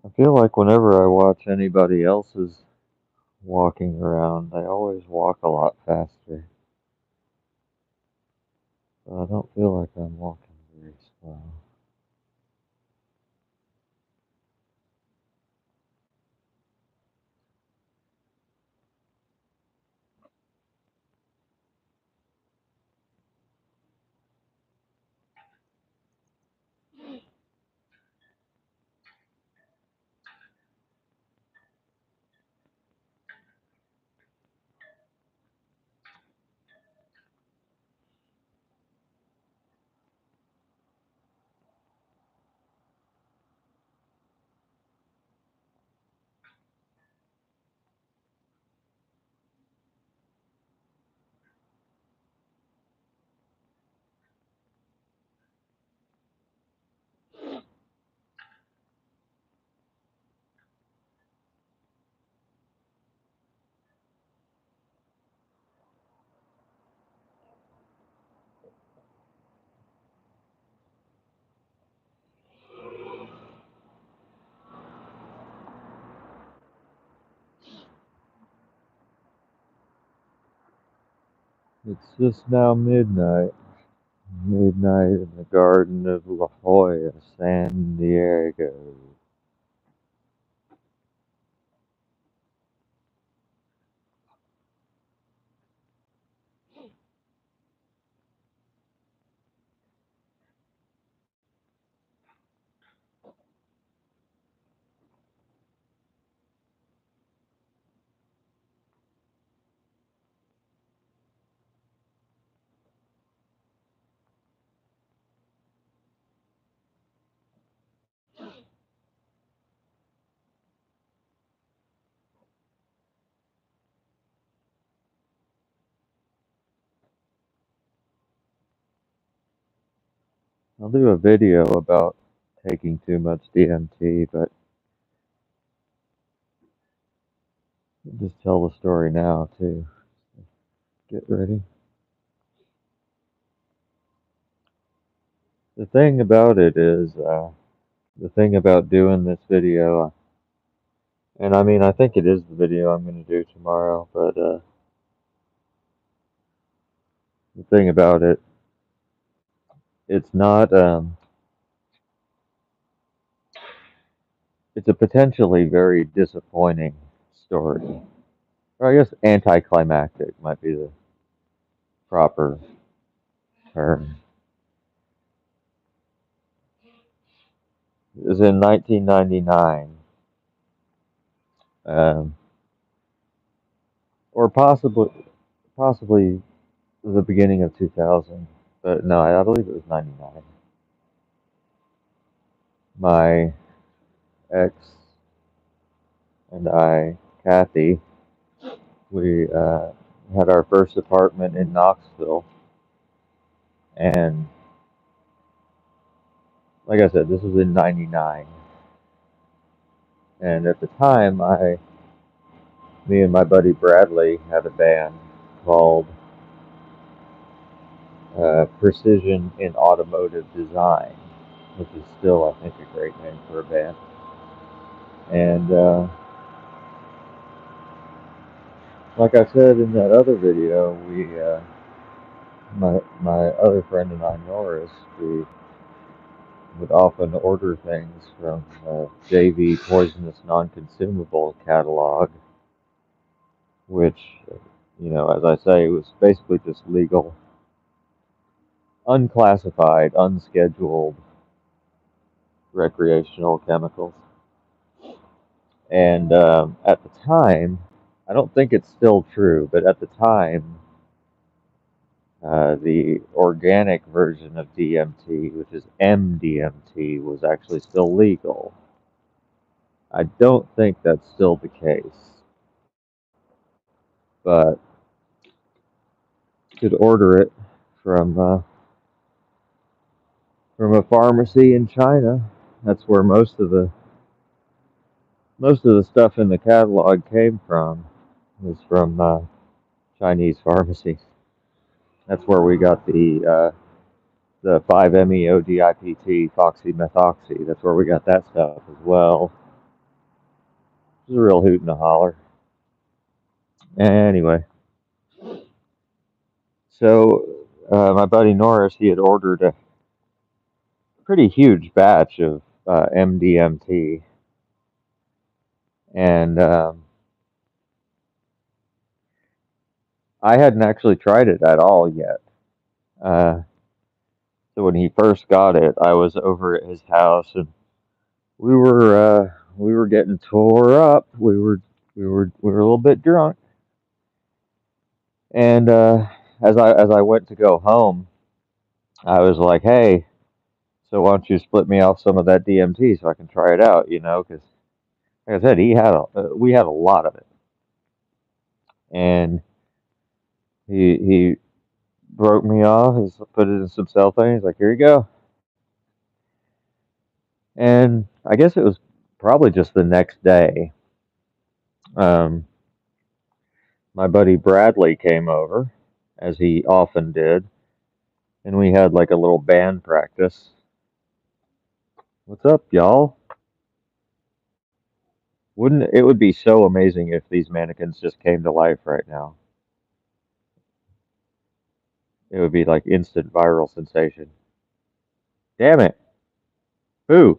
I feel like whenever I watch anybody else's walking around, they always walk a lot faster. But I don't feel like I'm walking very slow. It's just now midnight. Midnight in the Garden of La Jolla, San Diego. I'll do a video about taking too much DMT, but I'll just tell the story now too. Get ready. The thing about it is, the thing about doing this video, and I mean, I think it is the video I'm going to do tomorrow, but the thing about it, it's not, it's a potentially very disappointing story. Or I guess anticlimactic might be the proper term. It was in 1999, um, or possibly the beginning of 2000, but no, I believe it was 99. My ex and I, Kathy, we had our first apartment in Knoxville, and like I said, this was in '99. And at the time, me and my buddy Bradley had a band called Precision in Automotive Design, which is still, I think, a great name for a band. And like I said in that other video, my other friend and I, Norris, we would often order things from JV Poisonous Non-Consumable catalog, which, as I say, was basically just legal, unclassified, unscheduled recreational chemicals. And at the time, I don't think it's still true, but at the time, the organic version of DMT, which is MDMT, was actually still legal. I don't think that's still the case, but you could order it from from a pharmacy in China. That's where most of the stuff in the catalog came from. Was from Chinese pharmacies. That's where we got the 5-MeO-DIPT, foxymethoxy. That's where we got that stuff as well. It was a real hoot and a holler. Anyway, so my buddy Norris, he had ordered a pretty huge batch of MDMT, and I hadn't actually tried it at all yet. Uh, so when he first got it, I was over at his house, and we were getting tore up. We were a little bit drunk, and as I went to go home, I was like, "Hey, so why don't you split me off some of that DMT so I can try it out?" You know, because like I said, we had a lot of it, and he broke me off. He's put it in some cellophane. He's like, "Here you go." And I guess it was probably just the next day. Um, my buddy Bradley came over, as he often did, and we had like a little band practice. What's up, y'all? Wouldn't it would be so amazing if these mannequins just came to life right now? It would be like instant viral sensation. Damn it. Who?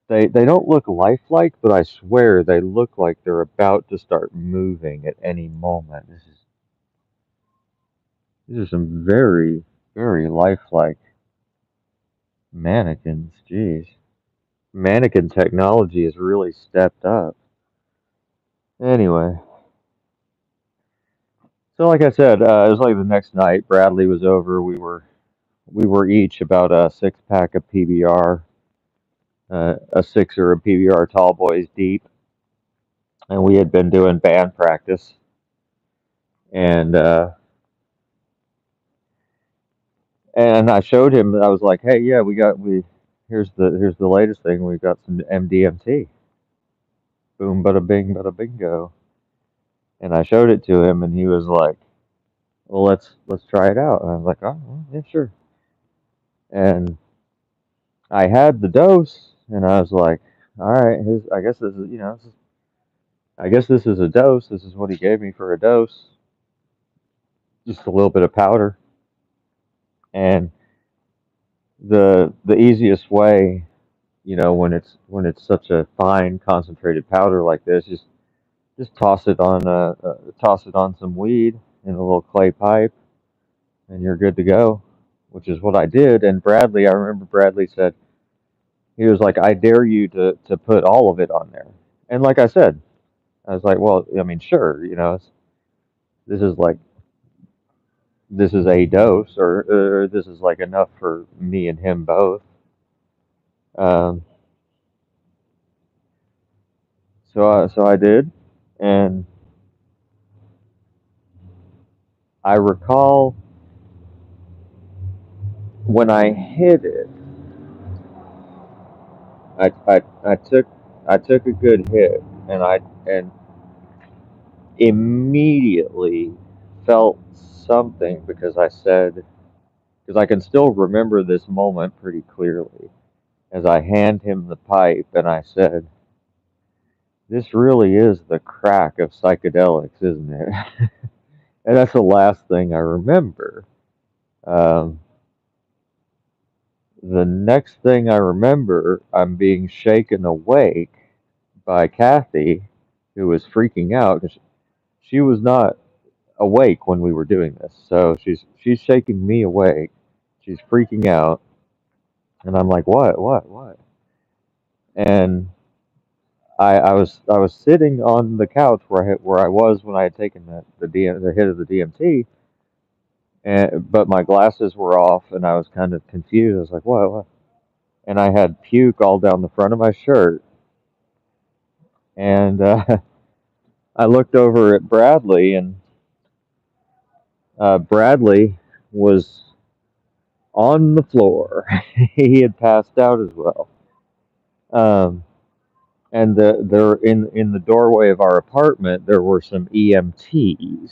They don't look lifelike, but I swear they look like they're about to start moving at any moment. These are some very, very lifelike mannequins. Jeez. Mannequin technology has really stepped up. Anyway, so like I said, it was like the next night. Bradley was over. We were each about a 6 pack of PBR, a sixer of PBR Tall Boys deep, and we had been doing band practice. And and I showed him. I was like, "Hey, yeah, we here's the latest thing. We got some MDMT. Boom, bada bing, bada bingo." And I showed it to him, and he was like, "Well, let's try it out." And I was like, "Oh, well, yeah, sure." And I had the dose, and I was like, "All right, I guess this is I guess this is a dose. This is what he gave me for a dose. Just a little bit of powder." And the easiest way, when it's such a fine concentrated powder like this, just toss it on some weed in a little clay pipe, and you're good to go. Which is what I did. And Bradley, I remember Bradley said, he was like, "I dare you to put all of it on there." And like I said, I was like, "Well, I mean, sure, this is like this is a dose, or this is like enough for me and him both." Um, so I did, and I recall when I hit it, I took a good hit, and immediately felt something because I can still remember this moment pretty clearly as I hand him the pipe and I said, "This really is the crack of psychedelics, isn't it?" And that's the last thing I remember. Um, the next thing I remember, I'm being shaken awake by Kathy, who was freaking out because she was not awake when we were doing this. So she's shaking me awake. She's freaking out, and I'm like, what?" And I was sitting on the couch where I was when I had taken the hit of the DMT, and but my glasses were off, and I was kind of confused. I was like, what? And I had puke all down the front of my shirt, and I looked over at Bradley, and Bradley was on the floor. He had passed out as well. Um, and there in the doorway of our apartment there were some EMTs,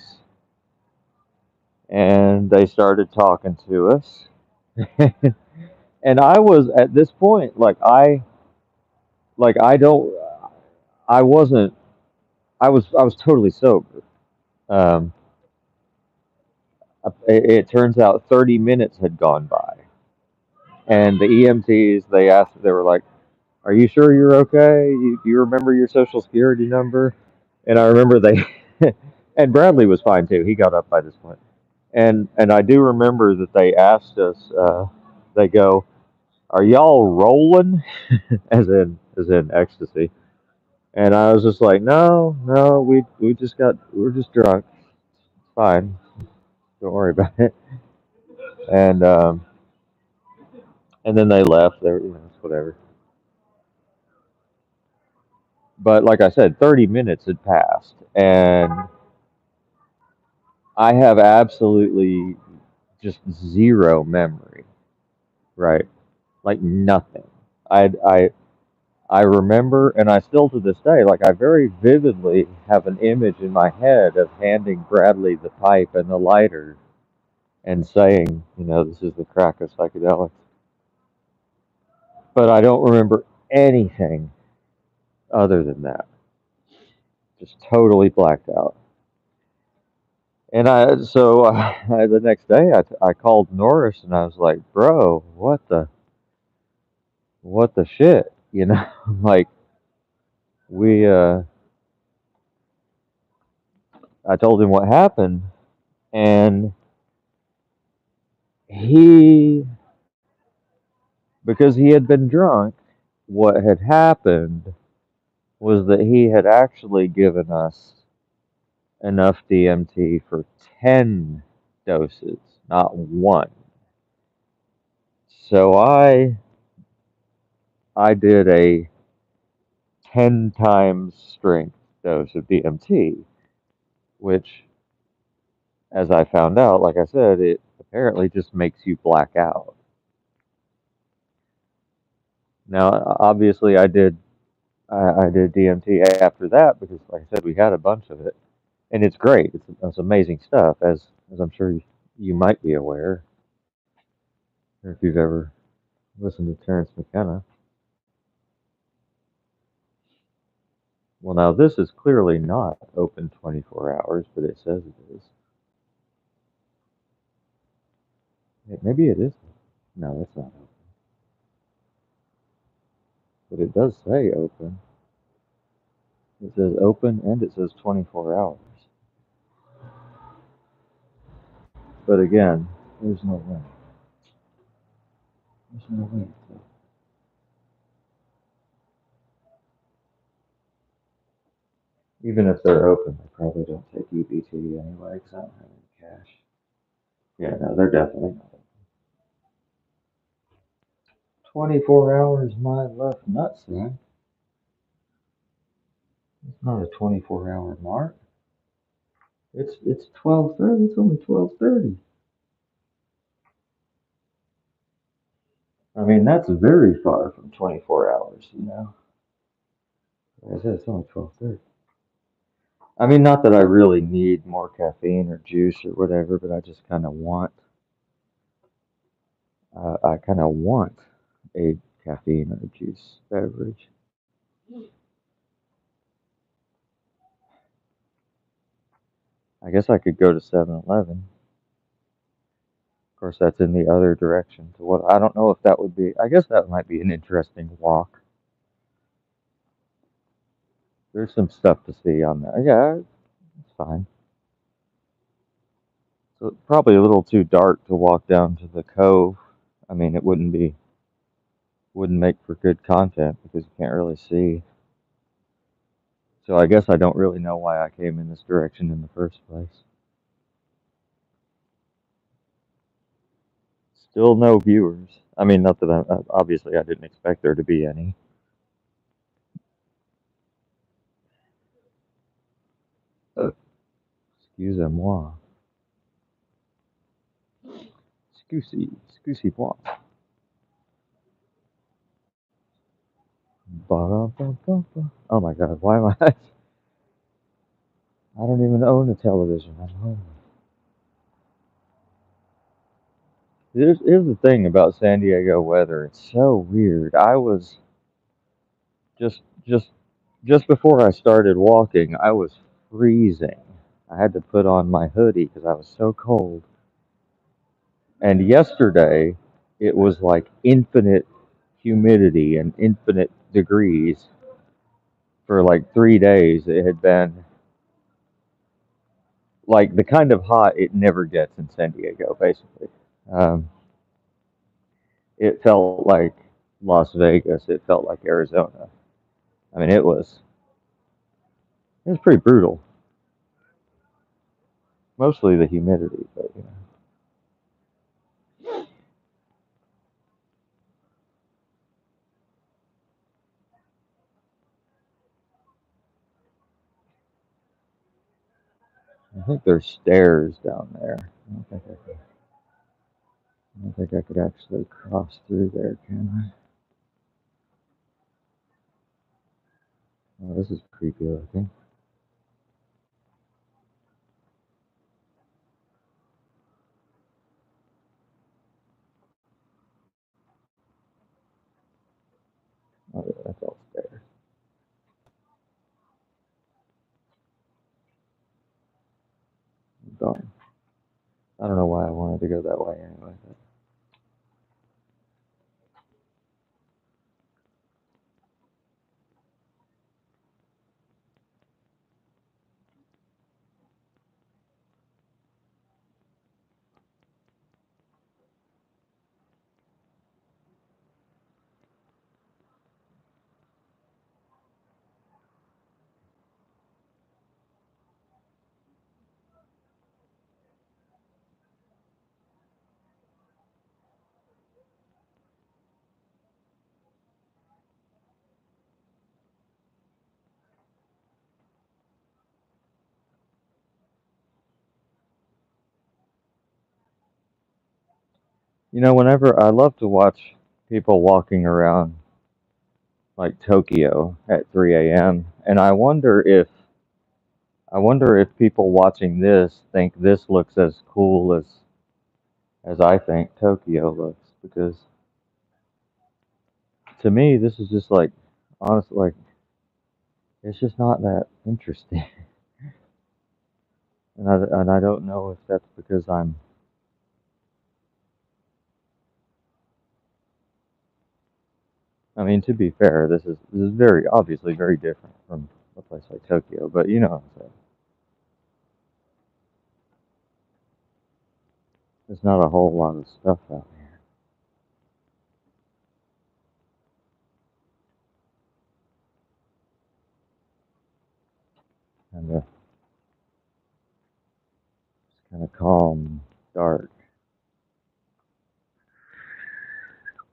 and they started talking to us. And I was at this point like like I wasn't, I was totally sober. Um, it turns out 30 minutes had gone by, and the EMTs they were like, "Are you sure you're okay? Do you remember your social security number?" And I remember they, and Bradley was fine too. He got up by this point, and I do remember that they asked us. They go, "Are y'all rolling?" as in ecstasy. And I was just like, "No, no, we're just drunk. It's fine. Don't worry about it." And and then they left. They were, it's whatever. But like I said, 30 minutes had passed, and I have absolutely just zero memory, right? Like nothing. I I remember, and I still to this day, like I very vividly have an image in my head of handing Bradley the pipe and the lighter and saying, this is the crack of psychedelics. But I don't remember anything other than that. Just totally blacked out. And the next day I called Norris and I was like, bro, what the shit? Like we, I told him what happened, and he, because he had been drunk, what had happened was that he had actually given us enough DMT for 10 doses, not one. So I did a 10 times strength dose of DMT, which, as I found out, like I said, it apparently just makes you black out. Now, obviously, I did DMT after that because, like I said, we had a bunch of it, and it's great. It's amazing stuff, as I'm sure you might be aware, or if you've ever listened to Terrence McKenna. Well, now this is clearly not open 24 hours, but it says it is. Maybe it is. No, it's not open, but it does say open. It says open and it says 24 hours. But again, there's no link. There's no link. Even if they're open, they probably don't take EBT anyway because I don't have any cash. Yeah, no, they're definitely not open. 24 hours my left nutsack. It's not a 24-hour mark. It's 12:30. It's only 12:30. I mean, that's very far from 24 hours. Like I said, it's only 12:30. I mean, not that I really need more caffeine or juice or whatever, but I just kind of want. I kind of want a caffeine or juice beverage. I guess I could go to 7-Eleven. Of course, that's in the other direction to what I don't know if that would be. I guess that might be an interesting walk. There's some stuff to see on there. Yeah, it's fine. So probably a little too dark to walk down to the cove. I mean, it wouldn't make for good content because you can't really see. So I guess I don't really know why I came in this direction in the first place. Still no viewers. I mean, not that obviously I didn't expect there to be any. Excusez-moi. Excusez-moi. Ba-da-ba-ba-ba. Oh my God, why am I? I don't even own a television. I'm home. Here's the thing about San Diego weather. It's so weird. just just just before I started walking, I was freezing. I had to put on my hoodie because I was so cold. And yesterday, it was like infinite humidity and infinite degrees for like 3 days. It had been like the kind of hot it never gets in San Diego, basically. Um, it felt like Las Vegas. It felt like Arizona. I mean, it was pretty brutal. Mostly the humidity, but you know. I think there's stairs down there. I don't think I could actually cross through there, can I? Oh, this is creepy looking. Oh, yeah, that's all stairs. Darn. I don't know why I wanted to go that way anyway. But, you know, whenever I love to watch people walking around like Tokyo at 3 a.m. and I wonder if people watching this think this looks as cool as I think Tokyo looks because to me this is just like honestly like it's just not that interesting. And I don't know if that's because I mean, to be fair, this is very obviously very different from a place like Tokyo, but you know what I'm saying. There's not a whole lot of stuff out here. And it's kind of calm, dark.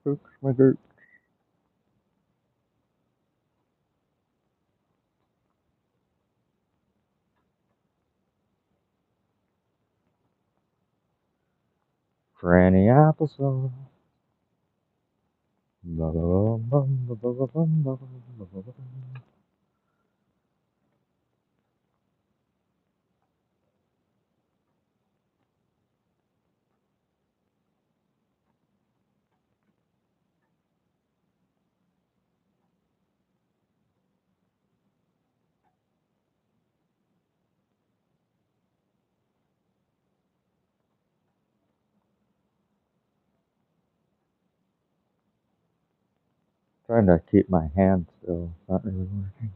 Oops, my dirt. Franny applesauce. Trying to keep my hand still. It's not really working.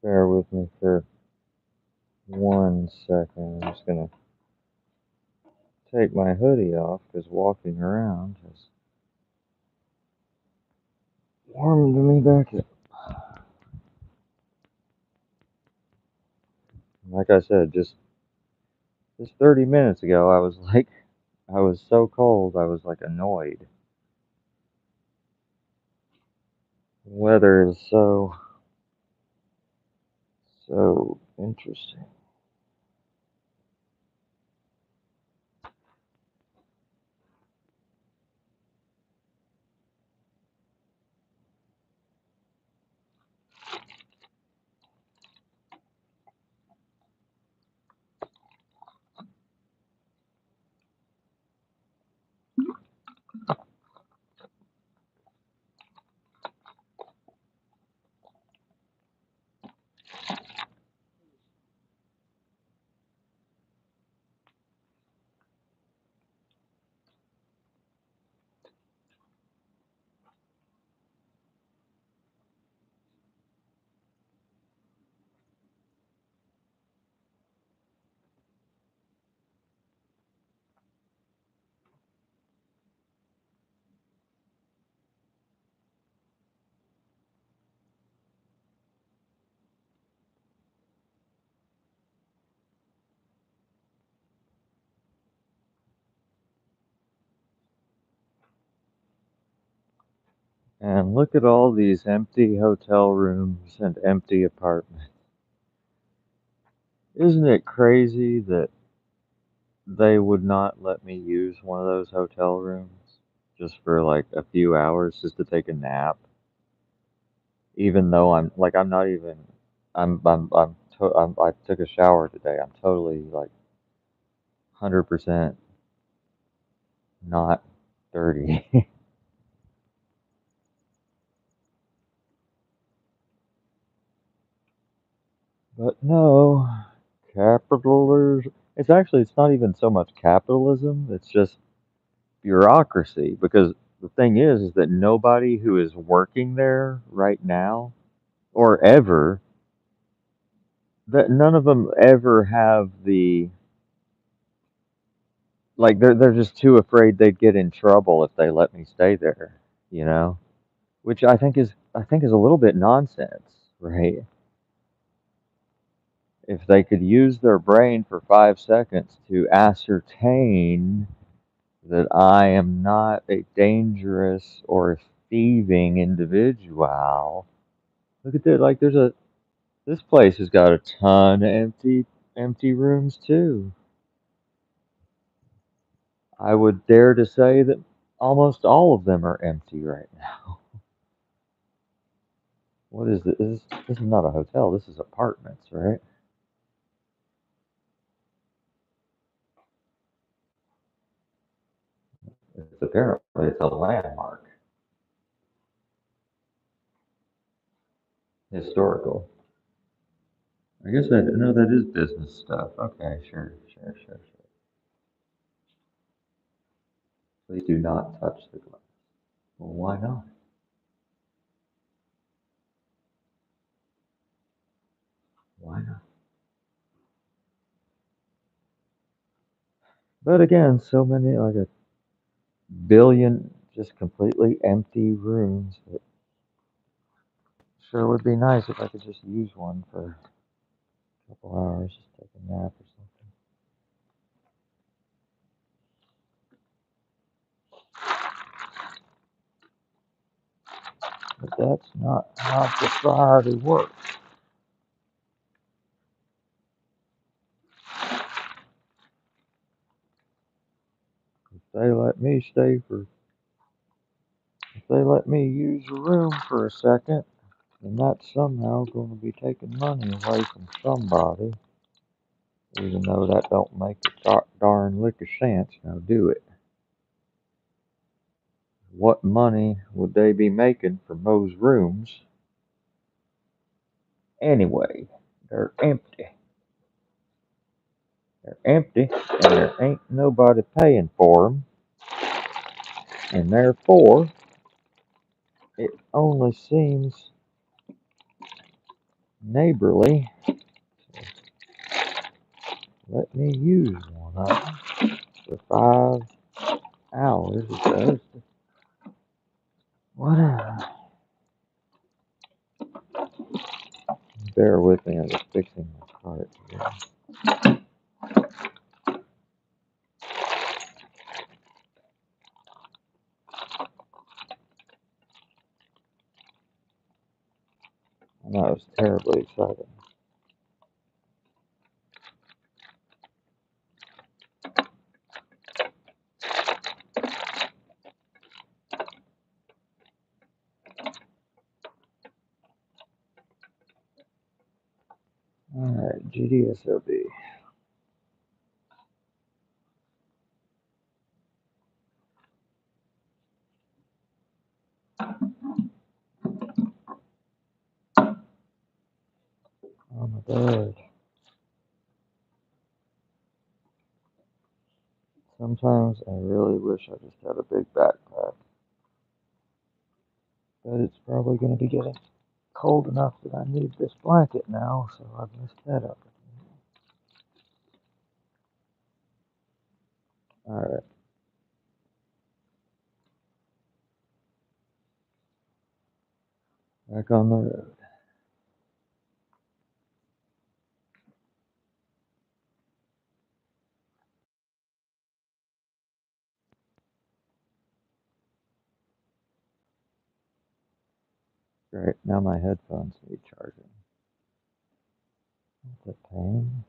Bear with me for 1 second. I'm just gonna take my hoodie off because walking around has warmed me back up. Like I said, just 30 minutes ago, I was so cold, I was like annoyed. The weather is so interesting. And look at all these empty hotel rooms and empty apartments. Isn't it crazy that they would not let me use one of those hotel rooms just for like a few hours just to take a nap, even though I'm not even I took a shower today. I'm totally like 100% not dirty. But no, capitalism. It's not even so much capitalism. It's just bureaucracy. Because the thing is that nobody who is working there right now or ever, that none of them ever have the like they're just too afraid they'd get in trouble if they let me stay there, you know? Which I think is a little bit nonsense, right? If they could use their brain for 5 seconds to ascertain that I am not a dangerous or thieving individual. Look at that, like this place has got a ton of empty rooms too. I would dare to say that almost all of them are empty right now. What is this? This is not a hotel. This is apartments, right? It's a landmark, historical. I guess that no, that is business stuff. Okay, sure. Please do not touch the glass. Well, why not? Why not? But again, so many like a billion just completely empty rooms. That sure would be nice if I could just use one for a couple hours, just take a nap or something. But that's not how society works. If they let me stay for, if they let me use a room for a second, then that's somehow going to be taking money away from somebody, even though that don't make a darn lick of sense. Now do it. What money would they be making from those rooms anyway? They're empty. They're empty, and there ain't nobody paying for them, and therefore it only seems neighborly. Let me use one of them for 5 hours. It says. Whatever. Bear with me, I'm just fixing my cart here. I know it was terribly exciting. Alright, GDSOB. Oh my god. Sometimes I really wish I just had a big backpack. But it's probably going to be getting cold enough that I need this blanket now, so I've missed that opportunity. Alright, back on the road. Great, now my headphones need charging. That's a pain.